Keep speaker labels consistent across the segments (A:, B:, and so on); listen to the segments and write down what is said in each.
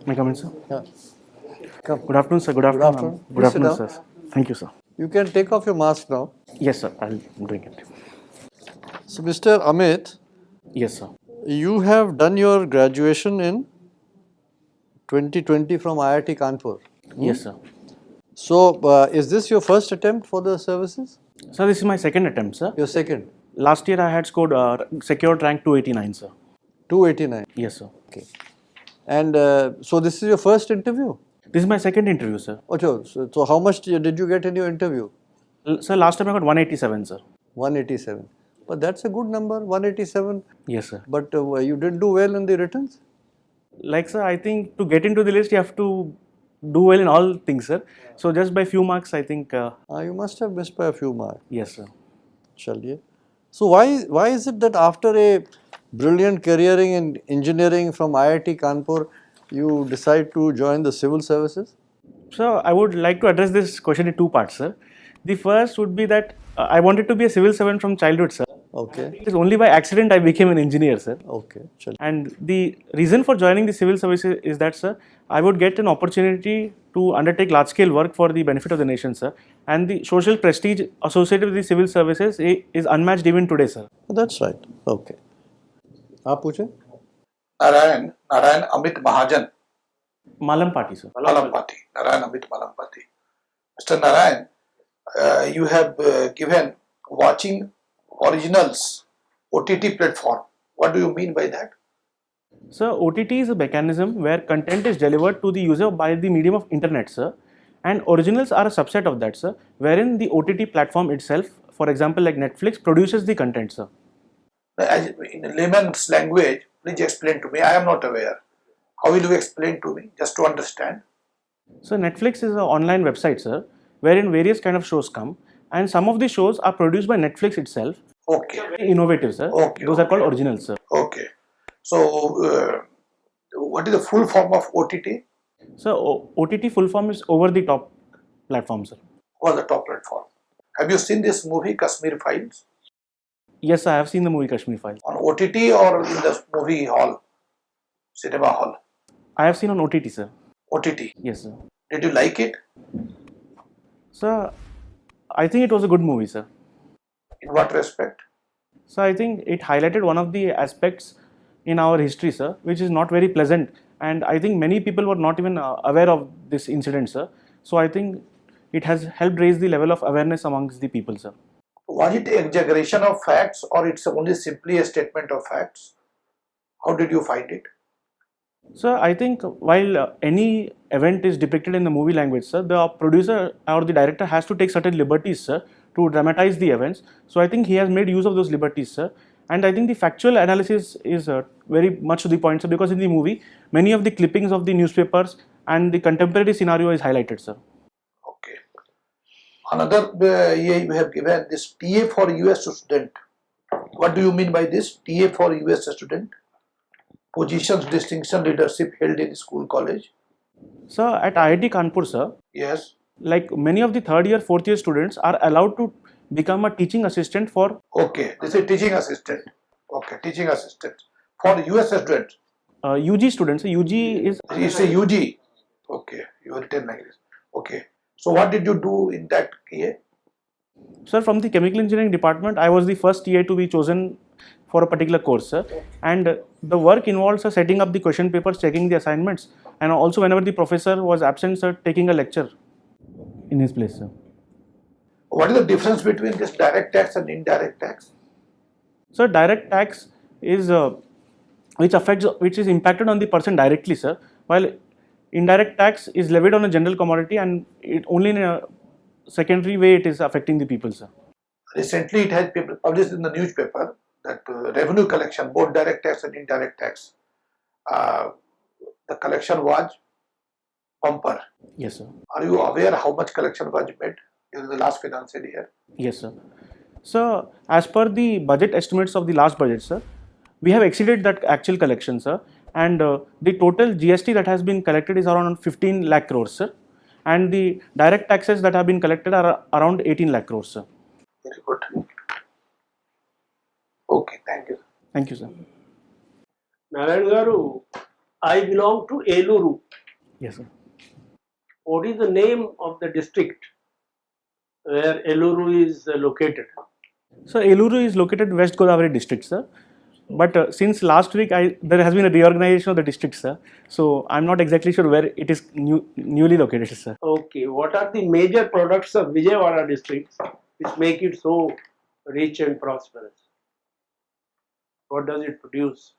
A: May I come in, sir?
B: Yeah. Come.
A: Good afternoon, sir. Good
B: Good
A: afternoon.
B: afternoon.
A: Good
B: Please sit
A: afternoon,
B: down.
A: sir. Thank you, sir.
B: You can take off your mask now.
A: Yes, sir. I'm doing it.
B: So, Mr. Amit,
A: Yes, sir.
B: you have done your graduation in 2020 from IIT Kanpur.
A: Yes, sir.
B: So, is this your first attempt for the services?
A: Sir, this is my second attempt, sir.
B: Your second?
A: Last year I had scored secured rank 289, sir.
B: 289.
A: Yes, sir.
B: Okay. And so, this is your first interview?
A: This is my second interview, sir.
B: Okay. So how much did you get in your interview?
A: Sir, last time I got 187, sir.
B: 187. But that's a good number, 187.
A: Yes, sir.
B: But you didn't do well in the returns?
A: Like, sir, I think to get into the list, you have to do well in all things, sir. So just by few marks, I think.
B: You must have missed by a few marks.
A: Yes, sir.
B: Chaliye. So why is it that after a brilliant careering in engineering from IIT Kanpur, you decide to join the civil services?
A: So I would like to address this question in two parts, sir. The first would be that I wanted to be a civil servant from childhood, sir.
B: Okay.
A: It is only by accident I became an engineer, sir.
B: Okay. Chaliye.
A: And the reason for joining the civil services is that, sir, I would get an opportunity to undertake large-scale work for the benefit of the nation, sir. And the social prestige associated with the civil services is unmatched even today, sir.
B: That's right. Okay. आप पूछे?
C: Narayan Amit
A: Malempati, sir.
C: Malempati. Narayan Amit Malempati. Mr. Narayan, you have given watching originals OTT platform. What do you mean by that?
A: So OTT is a mechanism where content is delivered to the user by the medium of internet, sir. And originals are a subset of that, sir, wherein the OTT platform itself, for example, like Netflix, produces the content, sir.
C: As in layman's language, please explain to me. I am not aware. How will you explain to me, just to understand?
A: So Netflix is an online website, sir, wherein various kind of shows come, and some of the shows are produced by Netflix itself.
C: Okay.
A: Very innovative, sir.
C: Okay.
A: Those are called originals, sir.
C: Okay. So, what is the full form of OTT?
A: So OTT full form is over the top platform, sir.
C: Or the top platform? Have you seen this movie Kashmir Files
A: Yes, I have seen the movie Kashmir Files.
C: on OTT or in the movie hall, cinema hall?
A: I have seen on OTT, sir.
C: OTT.
A: Yes, sir.
C: Did you like it?
A: Sir, I think it was a good movie, sir.
C: In what respect?
A: So I think it highlighted one of the aspects in our history, sir, which is not very pleasant. And I think many people were not even aware of this incident, sir. So I think it has helped raise the level of awareness amongst the people, sir.
C: Was it exaggeration of facts or it's only simply a statement of facts? How did you find it?
A: So I think while any event is depicted in the movie language, sir, the producer or the director has to take certain liberties, sir, to dramatize the events. So I think he has made use of those liberties, sir. And I think the factual analysis is very much to the point, sir, because in the movie, many of the clippings of the newspapers and the contemporary scenario is highlighted, sir.
C: Okay. Another you have given this TA for US student. What do you mean by this? TA for US student? Positions, distinction, leadership held in school, college?
A: So at IIT Kanpur, sir,
C: Yes.
A: like many of the third year, fourth year students are allowed to become a teaching assistant for
C: Okay. This is teaching assistant. Okay. Teaching assistant. For US student.
A: UG students. UG is
C: You say UG. Okay. You are written like this. Okay. So what did you do in that TA?
A: Sir, from the chemical engineering department, I was the first TA to be chosen for a particular course, sir. And the work involves setting up the question papers, checking the assignments, and also whenever the professor was absent, sir, taking a lecture in his place, sir.
C: What is the difference between this direct tax and indirect tax?
A: So direct tax is which is impacted on the person directly, sir, while indirect tax is levied on a general commodity and it only in a secondary way it is affecting the people, sir.
C: Recently, it has been published in the newspaper that revenue collection, both direct tax and indirect tax, the collection was bumper.
A: Yes, sir.
C: Are you aware how much collection was made in the last financial year?
A: Yes, sir. So, as per the budget estimates of the last budget, sir, we have exceeded that actual collection, sir. And the total GST that has been collected is around 15 lakh crores, sir. And the direct taxes that have been collected are around 18 lakh crores, sir.
C: Very good. Okay, thank you.
A: Thank you, sir.
D: Narayana గారు I belong to Eluru.
A: Yes, sir.
D: What is the name of the district where Eluru is located?
A: So Eluru is located in West Godavari district, sir. But since last week, there has been a reorganization of the district, sir. So I'm not exactly sure where it is newly located, sir.
D: Okay, what are the major products of Vijayawada district which make it so rich and prosperous? What does it produce?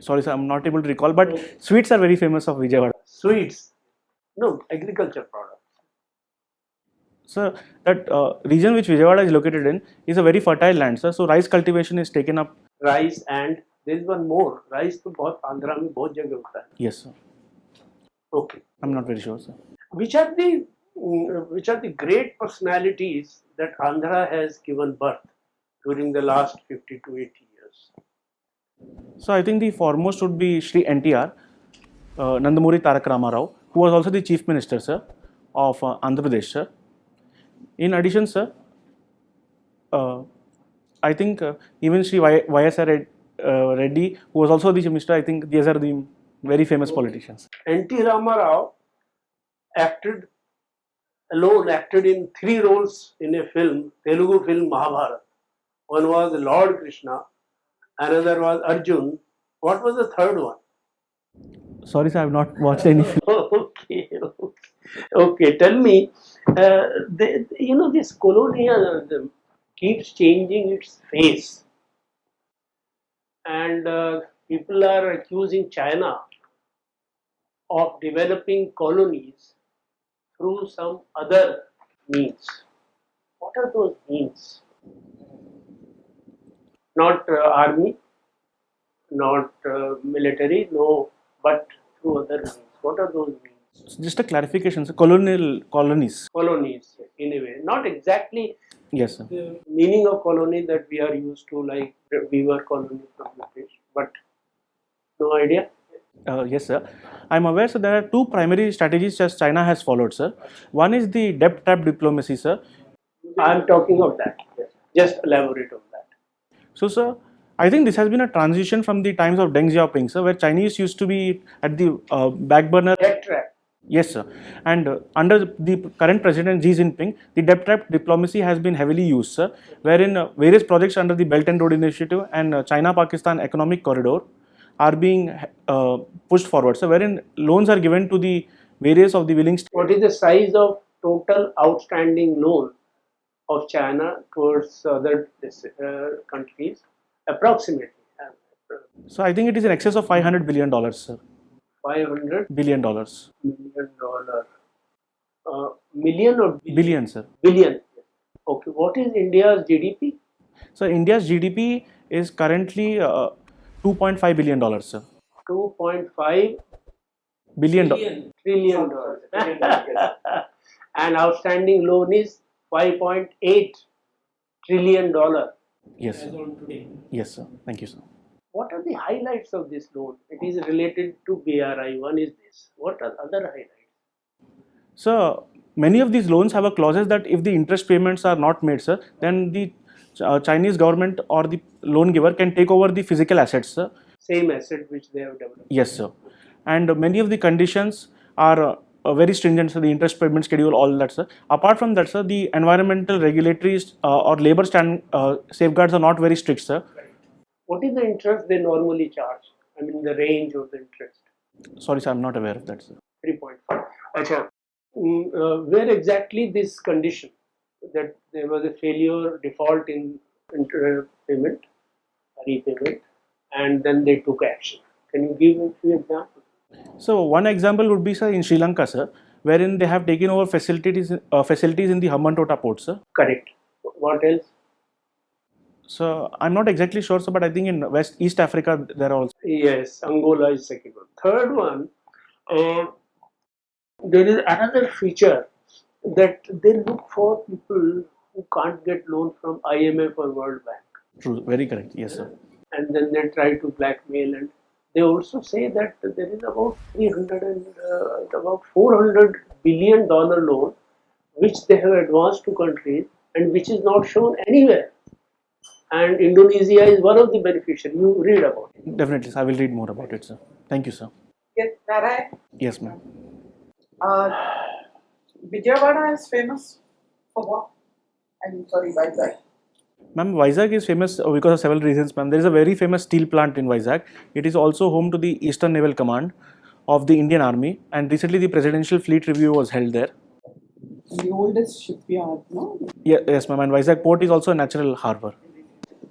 A: Sorry, sir, I'm not able to recall. But sweets are very famous of Vijayawada.
D: Sweets? No, agriculture products.
A: Sir, that region which Vijayawada is located in is a very fertile land, sir. So rice cultivation is taken up.
D: Rice, and there is one more. Rice तो बहुत आंध्रा में बहुत जगह होता है.
A: Yes, sir.
D: Okay.
A: I'm not very sure, sir.
D: Which are the great personalities that Andhra has given birth during the last 50 to 80 years?
A: So I think the foremost would be Shri NTR, Nandamuri Tarak Ramarao, who was also the Chief Minister, sir, of Andhra Pradesh, sir. In addition, sir, I think even Shri YSR Reddy, who was also the Chief Minister, I think these are the very famous politicians.
D: N.T. Ramarao acted in 3 roles in a film, Telugu film Mahabharata. One was Lord Krishna, another was Arjun. What was the third one?
A: Sorry, sir, I have not watched any film.
D: Okay. Tell me, this colonialism keeps changing its face, and people are accusing China of developing colonies through some other means. What are those means? Not army, not military, no, but through other means. What are those means?
A: Just a clarification, sir. Colonies.
D: Colonies, in a way. Not exactly
A: Yes, sir.
D: the meaning of colony that we are used to, like beaver colony from British, but no idea.
A: Yes, sir. I'm aware, sir, there are 2 primary strategies that China has followed, sir. One is the debt trap diplomacy, sir.
D: I'm talking of that. Yes. Just elaborate on that.
A: So, sir, I think this has been a transition from the times of Deng Xiaoping, sir, where Chinese used to be at the back burner.
D: Debt trap.
A: Yes, sir. And under the current president Xi Jinping, the debt trap diplomacy has been heavily used, sir, wherein various projects under the Belt and Road Initiative and China-Pakistan Economic Corridor are being pushed forward, so wherein loans are given to the various of the willing states.
D: What is the size of total outstanding loan of China towards other countries? Approximately.
A: So I think it is in excess of $500 billion, sir.
D: $500
A: billion.
D: Million or
A: Billion, sir.
D: billion? Okay. What is India's GDP?
A: So India's GDP is currently $2.5 billion, sir.
D: 2.5
A: Billion.
D: trillion dollars. And outstanding loan is $5.8 trillion.
A: Yes, sir. Yes, sir. Thank you, sir.
D: What are the highlights of this loan? It is related to BRI. One is this. What are other highlights?
A: So many of these loans have a clauses that if the interest payments are not made, sir, then the Chinese government or the loan giver can take over the physical assets, sir.
D: Same asset which they have developed.
A: Yes, sir. And many of the conditions are very stringent, so the interest payment schedule, all that, sir. Apart from that, sir, the environmental regulatory or labor safeguards are not very strict, sir.
D: What is the interest they normally charge? I mean, the range of the interest.
A: Sorry, sir, I'm not aware of that, sir.
D: 3.5. Achha. Where exactly this condition that there was a failure, default in repayment, and then they took action? Can you give a few examples?
A: So one example would be, sir, in Sri Lanka, sir, wherein they have taken over facilities in the Hambantota port, sir.
D: Correct. What else?
A: So I'm not exactly sure, sir, but I think in East Africa there are also.
D: Yes, Angola is second one. Third one, there is another feature that they look for people who can't get loan from IMF or World Bank.
A: True, very correct. Yes, sir.
D: And then they try to blackmail, and they also say that there is about $400 billion loan which they have advanced to countries and which is not shown anywhere. and Indonesia is one of the beneficiaries. You read about it.
A: Definitely, sir. I will read more about it, sir. Thank you, sir.
E: Yes, Narayan.
A: Yes, ma'am.
E: Vijayawada is famous for what? I'm sorry, Vizag.
A: Ma'am, Vizag is famous because of several reasons, ma'am. There is a very famous steel plant in Vizag. It is also home to the Eastern Naval Command of the Indian Army, and recently the Presidential Fleet Review was held there.
E: The oldest shipyard, no?
A: Yes, ma'am. And Vizag Port is also a natural harbour.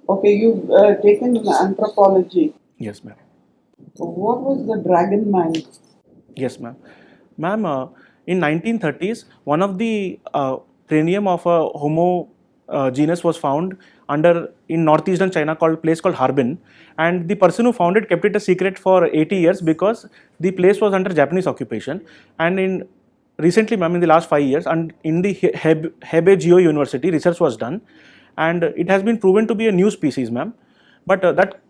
E: Okay, you've taken anthropology.
A: Yes, ma'am.
E: What was the dragon man?
A: Yes, ma'am. Ma'am, in 1930s, one of the cranium of a Homo genus was found in northeastern China place called Harbin, and the person who found it kept it a secret for 80 years because the place was under Japanese occupation. And recently, ma'am, in the last 5 years, and in the Hebei Geo University, research was done, and it has been proven to be a new species, ma'am. But that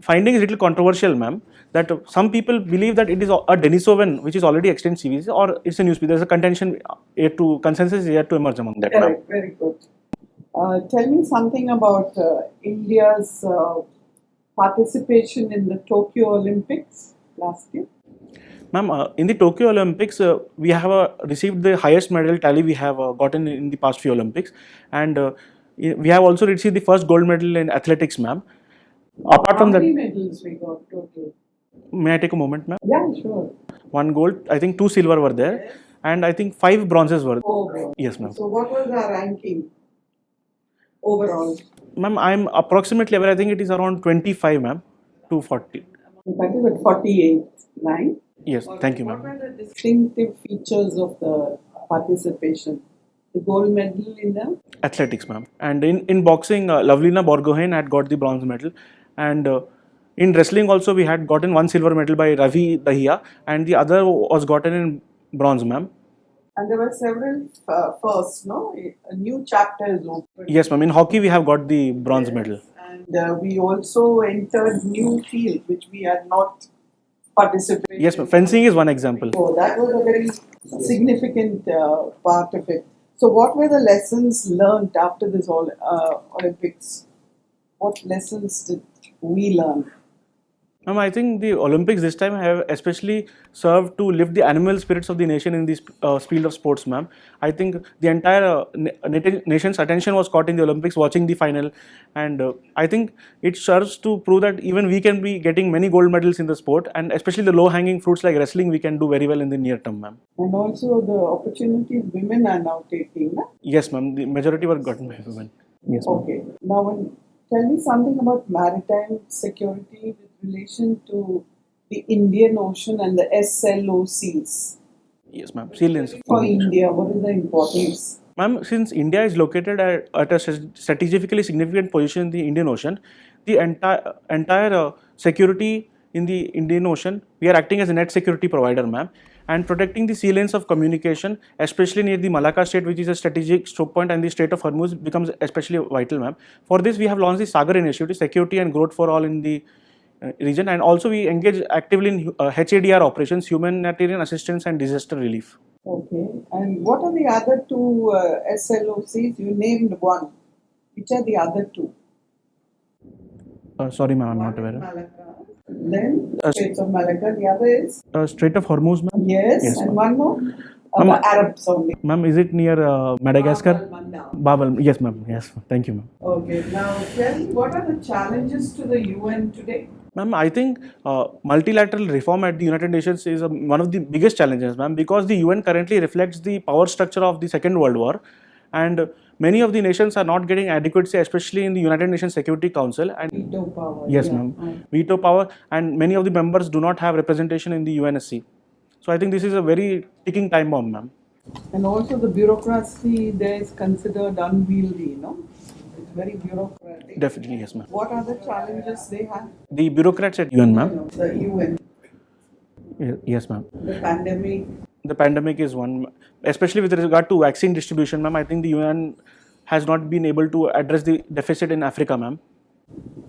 A: finding is a little controversial, ma'am. That some people believe that it is a Denisovan, which is already extinct species, or it's a new species. There's a consensus is yet to emerge among that, ma'am.
E: Correct, very good. Tell me something about India's participation in the Tokyo Olympics last year.
A: Ma'am, in the Tokyo Olympics, we have received the highest medal tally we have gotten in the past few Olympics, and we have also received the first gold medal in athletics, ma'am. Apart from
E: How
A: that,
E: many medals we got total?
A: may I take a moment, ma'am?
E: Yeah, sure.
A: 1 gold, I think 2 silver were there,
E: Yes.
A: and I think 5 bronzes were.
E: Oh, good.
A: Yes, ma'am.
E: So what was our ranking overall?
A: Ma'am, I'm approximately aware. I think it is around 25, ma'am, to 40.
E: That is at 48, 9.
A: Yes, thank you,
E: What
A: ma'am.
E: were the distinctive features of the participation? The gold medal in the
A: Athletics, ma'am. And in boxing, Lovelina Borgohain had got the bronze medal, and in wrestling also we had gotten 1 silver medal by Ravi Dahiya, and the other was gotten in bronze, ma'am.
E: and there were several firsts, no? A new chapter is open.
A: Yes, ma'am. In hockey we have got the bronze medal.
E: And we also entered new field which we had not participated.
A: Yes, ma'am. Fencing is one example.
E: So that was a very significant part of it. So what were the lessons learned after this Olympics? What lessons did we learn?
A: Ma'am, I think the Olympics this time have especially served to lift the animal spirits of the nation in this field of sports, ma'am. I think the entire nation's attention was caught in the Olympics watching the final, and I think it serves to prove that even we can be getting many gold medals in the sport, and especially the low-hanging fruits like wrestling we can do very well in the near term, ma'am.
E: And also the opportunities women are now taking. Na?
A: Yes, ma'am. The majority were gotten by women. Yes, ma'am.
E: Okay. Now, tell me something about maritime security with relation to the Indian Ocean and the SLOCs.
A: Yes, ma'am. Sea lanes.
E: For India, what is the importance?
A: Ma'am, since India is located at a strategically significant position in the Indian Ocean, the entire security in the Indian Ocean, we are acting as a net security provider, ma'am, and protecting the sea lanes of communication, especially near the Malacca Strait, which is a strategic choke point, and the Strait of Hormuz becomes especially vital, ma'am. For this, we have launched the Sagar Initiative, Security and Growth for All in the region, and also we engage actively in HADR operations, humanitarian assistance and disaster relief.
E: Okay. And what are the other two SLOCs? You named one. Which are the other two?
A: Sorry, ma'am, I'm not
E: One is
A: aware.
E: Malacca. Then Straits of Malacca. The other is
A: Strait of Hormuz, ma'am.
E: yes,
A: Yes,
E: and
A: ma'am.
E: one more.
A: Ma'am,
E: Arabs only.
A: Ma'am, is it near Madagascar?
E: Manda.
A: Babel. Yes, ma'am. Yes, thank you, ma'am.
E: Okay. Now tell me, what are the challenges to the UN today?
A: Ma'am, I think multilateral reform at the United Nations is one of the biggest challenges, ma'am, because the UN currently reflects the power structure of the Second World War, and many of the nations are not getting adequate say, especially in the United Nations Security Council. And
E: Veto power.
A: yes,
E: yeah.
A: ma'am, veto power, and many of the members do not have representation in the UNSC. So I think this is a very ticking time bomb, ma'am.
E: And also the bureaucracy there is considered unwieldy, no? It's very bureaucratic.
A: Definitely, yes, ma'am.
E: What are the challenges they have?
A: The bureaucrats at UN, ma'am.
E: The UN,
A: Yes, ma'am.
E: the pandemic.
A: The pandemic is one, especially with regard to vaccine distribution, ma'am. I think the UN has not been able to address the deficit in Africa, ma'am.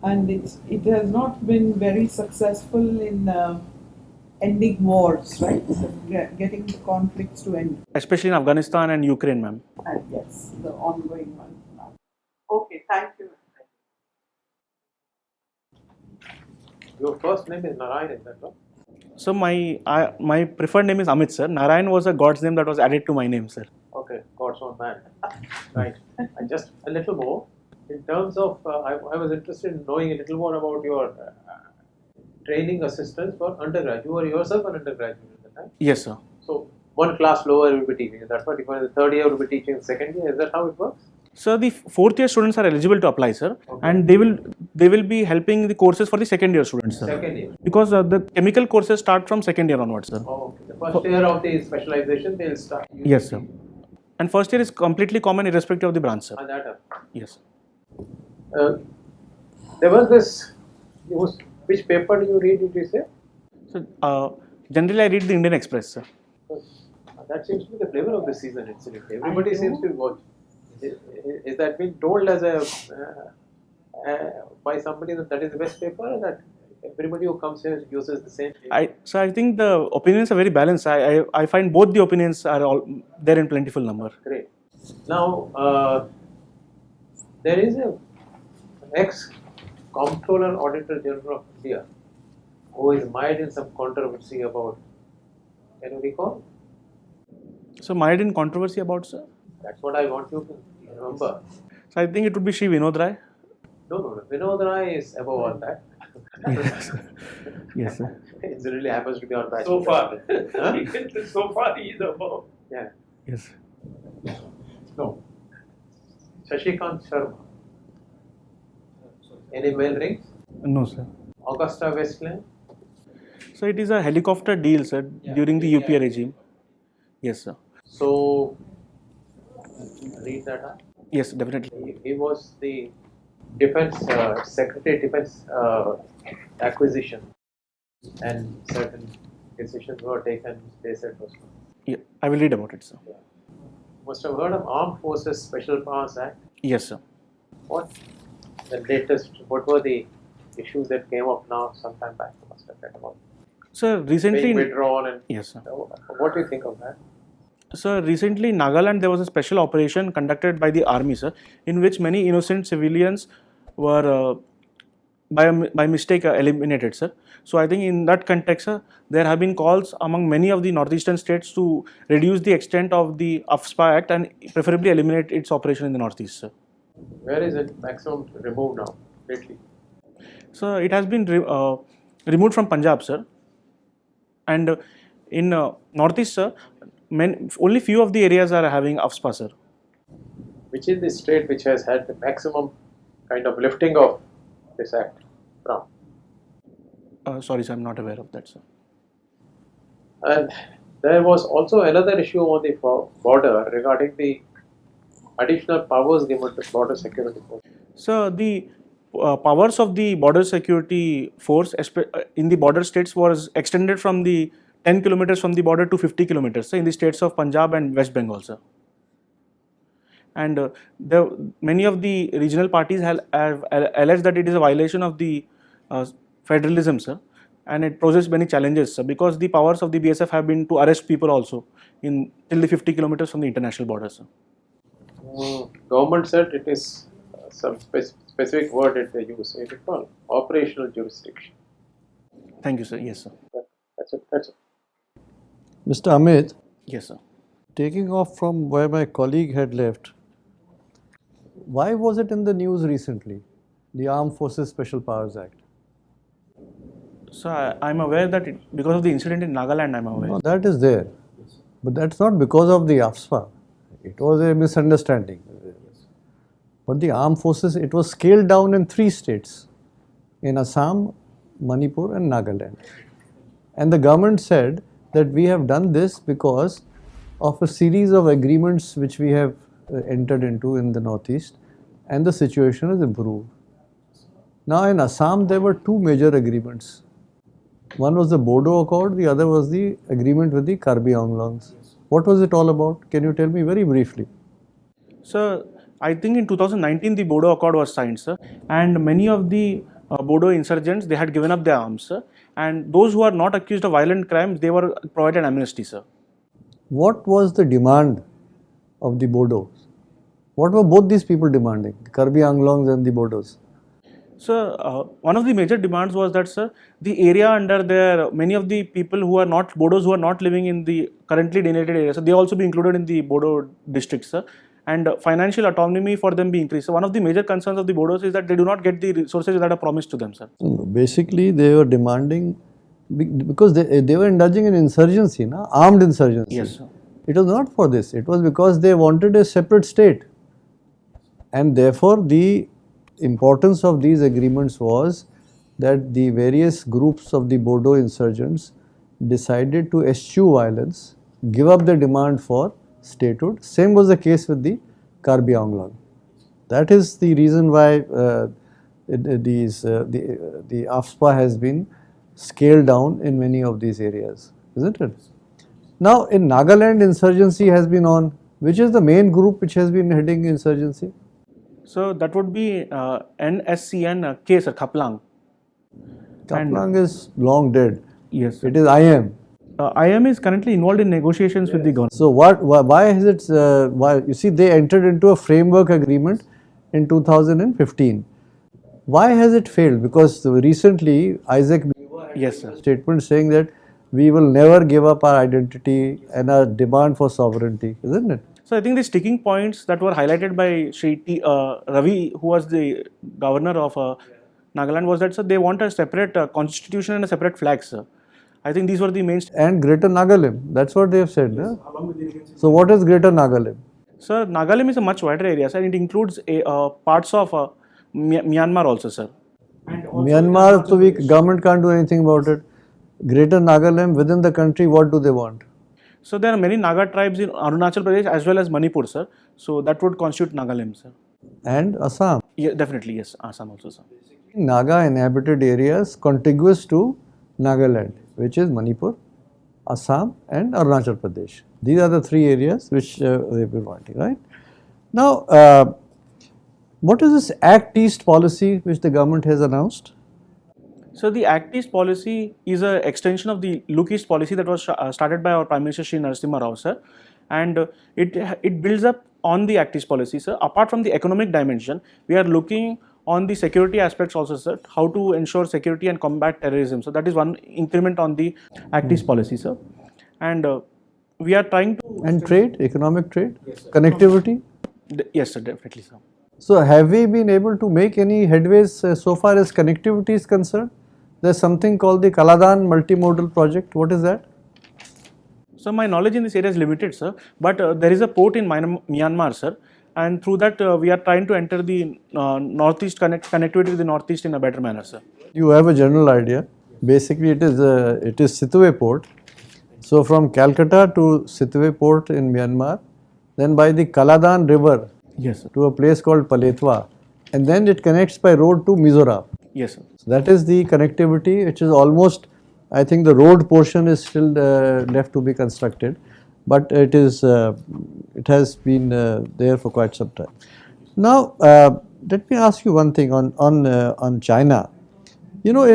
E: And it has not been very successful in ending wars, right? So getting the conflicts to end.
A: Especially in Afghanistan and Ukraine, ma'am.
E: And yes, the ongoing ones now. Okay, thank you.
F: Your first name is Narayan, is that right?
A: So my preferred name is Amit, sir. Narayan was a god's name that was added to my name, sir.
F: Okay, God's own man. Right. And just a little more. In terms of, I was interested in knowing a little more about your training assistants for undergraduate. You were yourself an undergraduate at the time.
A: Yes, sir.
F: So one class lower will be teaching. That's what if you are in the third year will be teaching second year. Is that how it works?
A: So the fourth year students are eligible to apply, sir,
F: Okay.
A: and they will be helping the courses for the second year students, sir.
F: Second year.
A: Because the chemical courses start from second year onwards, sir.
F: Oh, okay. The first year of the specialization they'll start.
A: Yes, sir. And first year is completely common irrespective of the branch, sir.
F: And that
A: Yes.
F: there was this. Which paper do you read? Did you say?
A: So generally I read the Indian Express, sir.
F: That seems to be the flavor of the season. Incidentally, everybody seems to watch. Is that being told as a by somebody that is the best paper, or that everybody who comes here uses the same paper?
A: So I think the opinions are very balanced. I find both the opinions are all there in plentiful number.
F: Great. Now there is a ex-Comptroller Auditor General of India who is mired in some controversy about. Can you recall?
A: So mired in controversy about, sir.
F: That's what I want you to remember.
A: So I think it would be Shri Vinod Rai.
F: No. Vinod Rai is above all that.
A: Yes. Yes, sir.
F: It really happens to be our batch.
D: So far.
F: Huh?
D: So far he is above.
F: Yeah.
A: Yes.
F: No. Shashikant Sharma. Any bell rings?
A: No, sir.
F: Augusta Westland.
A: So it is a helicopter deal, sir, during the UPA regime. Yes, sir.
F: So read that up.
A: Yes, definitely.
F: He was the defense secretary, defense acquisition, and certain decisions were taken. They said was wrong.
A: Yeah, I will read about it, sir.
F: Must have heard of Armed Forces Special Powers Act.
A: Yes, sir.
F: What the latest? What were the issues that came up now sometime back? You must have read about.
A: Sir, recently.
F: Being withdrawn and.
A: Yes, sir.
F: What do you think of that?
A: So recently in Nagaland there was a special operation conducted by the army, sir, in which many innocent civilians were by mistake eliminated, sir. So I think in that context, sir, there have been calls among many of the northeastern states to reduce the extent of the AFSPA Act and preferably eliminate its operation in the northeast, sir.
F: Where is it maximum removed now lately?
A: So it has been removed from Punjab, sir, and in northeast, sir, only few of the areas are having AFSPA, sir.
F: Which is the state which has had the maximum kind of lifting of this act from?
A: Sorry, sir, I'm not aware of that, sir.
F: And there was also another issue on the border regarding the additional powers given to border security force.
A: So the powers of the border security force in the border states was extended from the 10 kilometers from the border to 50 kilometers, sir, in the states of Punjab and West Bengal, sir. And many of the regional parties have alleged that it is a violation of the federalism, sir, and it poses many challenges, sir, because the powers of the BSF have been to arrest people also till the 50 kilometers from the international border, sir.
F: Government said it is some specific word that they use. It is called operational jurisdiction.
A: Thank you, sir. Yes, sir.
F: That's it.
B: Mr. Amit,
A: Yes, sir.
B: taking off from where my colleague had left, why was it in the news recently, the Armed Forces Special Powers Act?
A: So I'm aware that because of the incident in Nagaland, I'm aware.
B: No, that is there. But that's not because of the AFSPA. It was a misunderstanding. But the armed forces, it was scaled down in 3 states, in Assam, Manipur and Nagaland. And the government said that we have done this because of a series of agreements which we have entered into in the Northeast, and the situation has improved. Now in Assam there were 2 major agreements. One was the Bodo Accord, the other was the agreement with the Karbi Anglongs. What was it all about? Can you tell me very briefly?
A: So I think in 2019 the Bodo Accord was signed, sir, and many of the Bodo insurgents, they had given up their arms, sir, and those who are not accused of violent crimes, they were provided amnesty, sir.
B: What was the demand of the Bodos? What were both these people demanding, the Karbi Anglongs and the Bodos?
A: So one of the major demands was that, sir, the area under there, many of the people who are not Bodos who are not living in the currently delineated areas, so they also be included in the Bodo districts, sir, and financial autonomy for them be increased. So one of the major concerns of the Bodos is that they do not get the resources that are promised to them, sir.
B: Basically, they were demanding because they were indulging in insurgency, na? Armed insurgency.
A: Yes, sir.
B: It was not for this. It was because they wanted a separate state, and therefore the importance of these agreements was that the various groups of the Bodo insurgents decided to eschew violence, give up their demand for statehood. Same was the case with the Karbi Anglong. That is the reason why the AFSPA has been scaled down in many of these areas, isn't it? Now, in Nagaland, insurgency has been on. Which is the main group which has been heading insurgency?
A: So that would be NSCN K, sir, Khaplang.
B: Kaplang is long dead.
A: Yes, sir.
B: It is IM.
A: IM is currently involved in negotiations with the government.
B: So why has it, why, you see, they entered into a framework agreement in 2015. Why has it failed? Because recently Isaac
A: Yes, sir.
B: statement saying that we will never give up our identity and our demand for sovereignty, isn't it?
A: So I think the sticking points that were highlighted by Shri Ravi, who was the governor of Nagaland, was that, sir, they want a separate constitution and a separate flag, sir. I think these were the main.
B: And Greater Nagalim, that's what they have said. Yeah? So what is Greater Nagalim?
A: Sir, Nagalim is a much wider area, sir. It includes parts of Myanmar also, sir.
B: Myanmar, so government can't do anything about it. Greater Nagalim, within the country, what do they want?
A: So there are many Naga tribes in Arunachal Pradesh as well as Manipur, sir. So that would constitute Nagalim, sir.
B: And Assam.
A: Yeah, definitely, yes. Assam also, sir.
B: Naga inhabited areas contiguous to Nagaland, which is Manipur, Assam and Arunachal Pradesh. These are the three areas which they've been wanting, right? Now, what is this Act East policy which the government has announced?
A: So the Act East policy is an extension of the Look East policy that was started by our Prime Minister Shri Narasimha Rao, sir, and it builds up on the Act East policy, sir. Apart from the economic dimension, we are looking on the security aspects also, sir. How to ensure security and combat terrorism. So that is one increment on the Act East policy, sir, and we are trying to.
B: And trade, economic trade, yes, connectivity.
A: Yes, sir, definitely, sir.
B: So have we been able to make any headways so far as connectivity is concerned? There's something called the Kaladan multimodal project. What is that?
A: So my knowledge in this area is limited, sir. But there is a port in Myanmar, sir, and through that we are trying to enter the northeast connectivity with the northeast in a better manner, sir.
B: You have a general idea. Basically, it is Situve port. So from Calcutta to Situve port in Myanmar, then by the Kaladan river,
A: yes, sir,
B: to a place called Paletwa, and then it connects by road to Mizoram.
A: Yes, sir.
B: So that is the connectivity, which is almost, I think the road portion is still left to be constructed, but it has been there for quite some time. Now, let me ask you one thing on China. You know,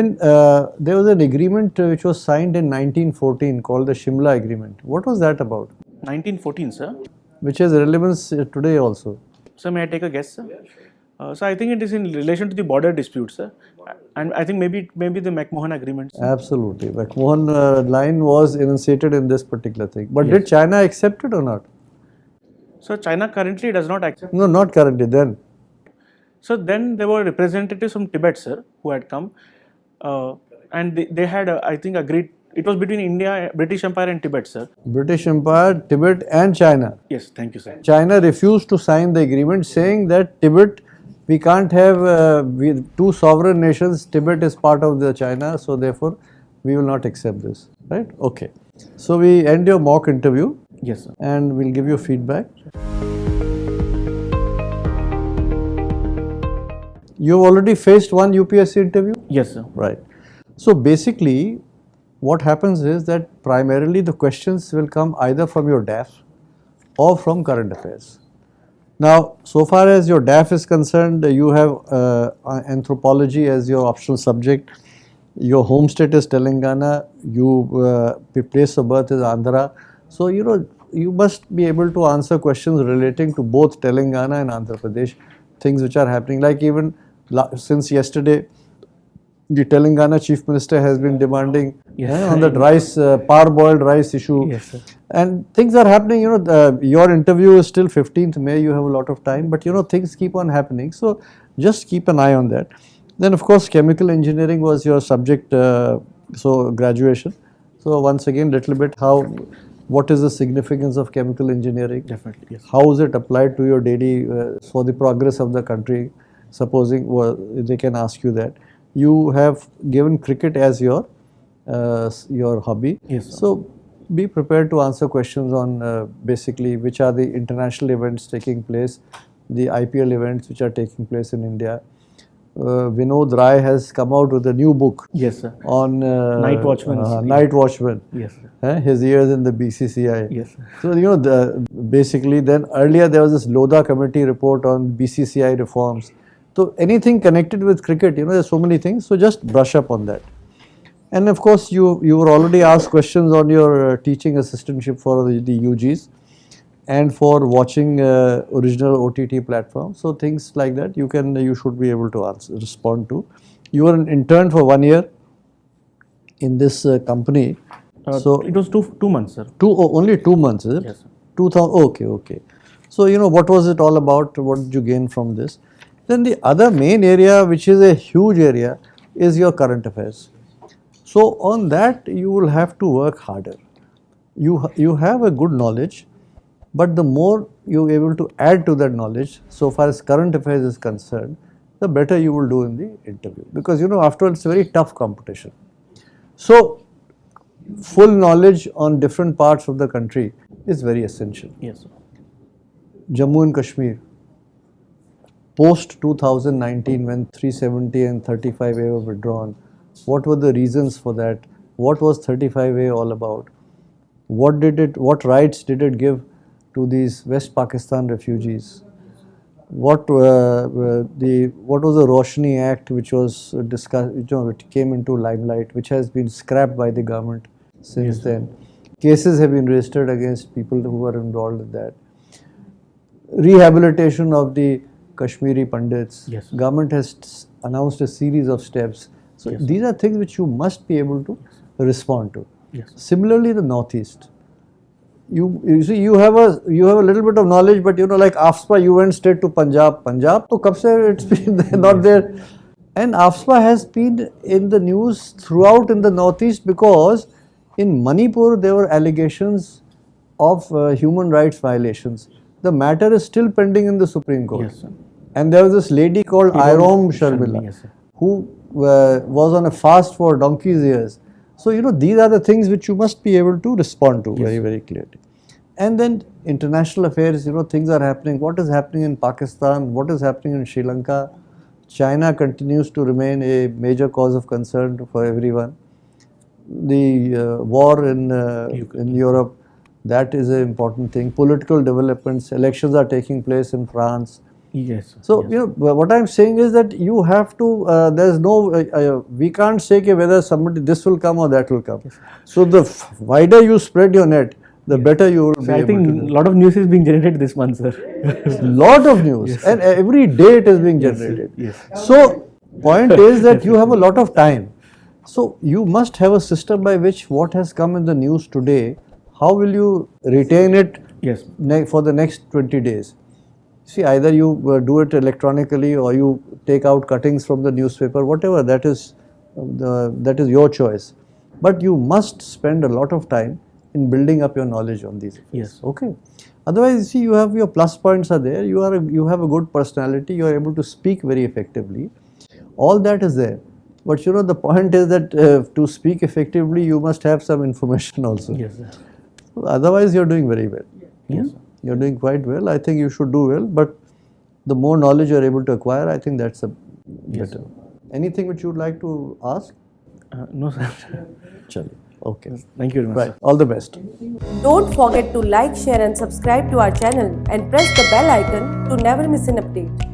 B: there was an agreement which was signed in 1914 called the Shimla Agreement. What was that about?
A: 1914, sir.
B: Which has relevance today also.
A: So may I take a guess, sir? So I think it is in relation to the border disputes, sir, and I think maybe the McMahon Agreement, sir.
B: Absolutely, McMahon line was enunciated in this particular thing. But
A: Yes.
B: did China accept it or not?
A: So China currently does not accept.
B: No, not currently. Then.
A: So then there were representatives from Tibet, sir, who had come, and they had, I think, agreed. It was between India, British Empire and Tibet, sir.
B: British Empire, Tibet and China.
A: Yes, thank you, sir.
B: China refused to sign the agreement, saying that Tibet, we can't have two sovereign nations. Tibet is part of the China, so therefore we will not accept this. Right? Okay. So we end your mock interview.
A: Yes, sir.
B: And we'll give you feedback. You've already faced one UPSC interview?
A: Yes, sir.
B: Right. So basically, what happens is that primarily the questions will come either from your DAF or from current affairs. Now, so far as your DAF is concerned, you have anthropology as your optional subject. Your home state is Telangana. Your place of birth is Andhra. So, you know, you must be able to answer questions relating to both Telangana and Andhra Pradesh, things which are happening, like even since yesterday, the Telangana Chief Minister has been demanding
A: Yes.
B: on that rice, parboiled rice issue.
A: Yes, sir.
B: And things are happening, your interview is still 15th May, you have a lot of time, but things keep on happening. So just keep an eye on that. Then of course, chemical engineering was your subject, so graduation. So once again, little bit what is the significance of chemical engineering?
A: Definitely, yes.
B: How is it applied to your daily, for the progress of the country? Supposing they can ask you that. You have given cricket as your hobby.
A: Yes, sir.
B: So be prepared to answer questions on basically which are the international events taking place, the IPL events which are taking place in India. Vinod Rai has come out with a new book
A: Yes, sir.
B: on
A: Night Watchman.
B: Night Watchman.
A: Yes, sir.
B: His years in the BCCI.
A: Yes, sir.
B: So basically, then earlier there was this Lodha committee report on BCCI reforms. So anything connected with cricket, there's so many things. So just brush up on that. And of course, you were already asked questions on your teaching assistantship for the UGs and for watching original OTT platforms. So things like that you should be able to respond to. You were an intern for 1 year in this company. So
A: it was two months, sir.
B: Only 2 months, is it?
A: Yes, sir.
B: 2000. Okay. So what was it all about? What did you gain from this? Then the other main area, which is a huge area, is your current affairs. So on that you will have to work harder. You have a good knowledge, but the more you're able to add to that knowledge, so far as current affairs is concerned, the better you will do in the interview. Because after all, it's a very tough competition. So full knowledge on different parts of the country is very essential.
A: Yes, sir.
B: Jammu and Kashmir, post 2019, when 370 and 35A were withdrawn, what were the reasons for that? What was 35A all about? What rights did it give to these West Pakistan refugees? What was the Roshni Act, which was discussed, which came into limelight, which has been scrapped by the government since then? Cases have been registered against people who were involved in that. Rehabilitation of the Kashmiri Pandits.
A: Yes.
B: Government has announced a series of steps. So
A: Yes.
B: these are things which you must be able to respond to.
A: Yes.
B: Similarly, the Northeast. You see, you have a little bit of knowledge, but like AFSPA, you went straight to Punjab. Punjab, to kab se it's been not there. And AFSPA has been in the news throughout in the Northeast because in Manipur there were allegations of human rights violations. The matter is still pending in the Supreme Court.
A: Yes, sir.
B: And there was this lady called Irom Sharmila,
A: Yes, sir.
B: who was on a fast for donkey's years. So, these are the things which you must be able to respond to very, very clearly. And then international affairs, things are happening. What is happening in Pakistan? What is happening in Sri Lanka? China continues to remain a major cause of concern for everyone. The war in Europe, that is an important thing. Political developments, elections are taking place in France.
A: Yes, sir.
B: So,
A: Yes.
B: what I'm saying is that you have to, there's no, we can't say whether this will come or that will come.
A: Yes.
B: So, the wider you spread your net, the better you will be
A: So I
B: able
A: think
B: to do.
A: a lot of news is being generated this month, sir.
B: Lot of news,
A: Yes,
B: and every day it is being
A: Yes, sir.
B: generated.
A: Yes.
B: So, point is that you have a lot of time. So, you must have a system by which what has come in the news today, how will you retain it
A: Yes.
B: for the next 20 days? See, either you do it electronically or you take out cuttings from the newspaper, whatever, that is your choice. But you must spend a lot of time in building up your knowledge on these affairs.
A: Yes.
B: Okay. Otherwise, see, you have your plus points are there. You have a good personality. You are able to speak very effectively. All that is there. But the point is that to speak effectively, you must have some information also.
A: Yes, sir.
B: Otherwise, you're doing very well.
A: Yes, sir.
B: You're doing quite well. I think you should do well. But the more knowledge you're able to acquire, I think that's
A: Yes,
B: better. Anything which you would like to ask?
A: No, sir.
B: Chalo. Okay.
A: Thank you very much,
B: Right.
A: sir.
B: All the best.
G: Don't forget to like, share and subscribe to our channel and press the bell icon to never miss an update.